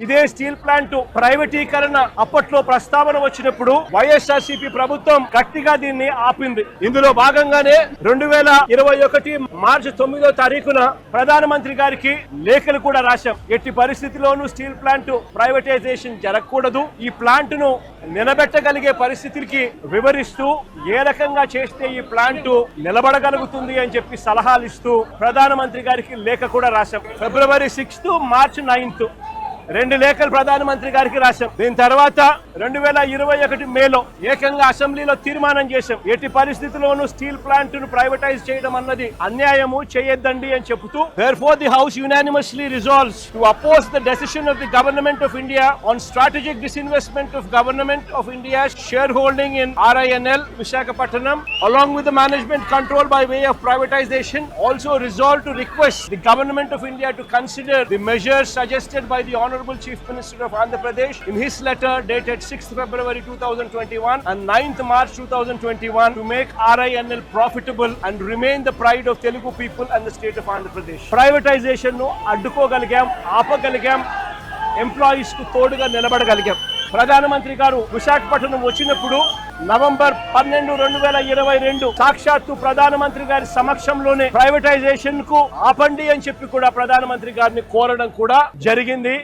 ఇదే steel plant ప్రైవేటీకరణ అప్పట్లో ప్రస్తావన వచ్చినప్పుడు వైఎస్ఆర్సీపీ ప్రభుత్వం గట్టిగా దీన్ని ఆపింది. ఇందులో భాగంగానే 2021 మార్చి 9వ తారీఖున ప్రధానమంత్రి గారికి లేఖలు కూడా రాశాం. ఎట్టి పరిస్థితిలోనూ స్టీల్ ప్లాంట్ ప్రైవేటైజేషన్ జరగకూడదు, ఈ ప్లాంట్ ను నిలబెట్టగలిగే పరిస్థితికి వివరిస్తూ ఏ రకంగా చేస్తే ఈ ప్లాంట్ నిలబడగలుగుతుంది అని చెప్పి సలహాలు ఇస్తూ ప్రధానమంత్రి గారికి లేఖ కూడా రాశాం. ఫిబ్రవరి 6th, మార్చి 9th 2 లేఖలు ప్రధానమంత్రి గారికి రాశాం. దీని తర్వాత 2021 మేలో ఏకంగా అసెంబ్లీలో తీర్మానం చేశాం. ఎట్టి పరిస్థితుల్లోనూ స్టీల్ ప్లాంట్ ను ప్రైవేటైజ్ చేయడం అన్నది అన్యాయము, చేయొద్దండి అని చెబుతూ therefore the house unanimously resolves to oppose the decision of the government of India on strategic disinvestment of government of India's shareholding in RINL Visakhapatnam along with the management control by way of privatization. Also resolved to request the government of India to consider the measures suggested by the Honorable Chief Minister of Andhra Pradesh in his letter dated 6th February 2021 and 9th March 2021 to make RINL profitable and remain the pride of Telugu people and the state of Andhra Pradesh. Privatization nu addukogaligam, aapagaligam, employees కు తోడుగా నిలబడగలిగాం. ప్రధానమంత్రి గారు విశాఖపట్నం వచ్చినప్పుడు November 12, 2022 సాక్షాత్తు ప్రధానమంత్రి గారి సమక్షంలోనే privatisation కు ఆపండి అని చెప్పి కూడా ప్రధానమంత్రి గారిని కోరడం కూడా జరిగింది.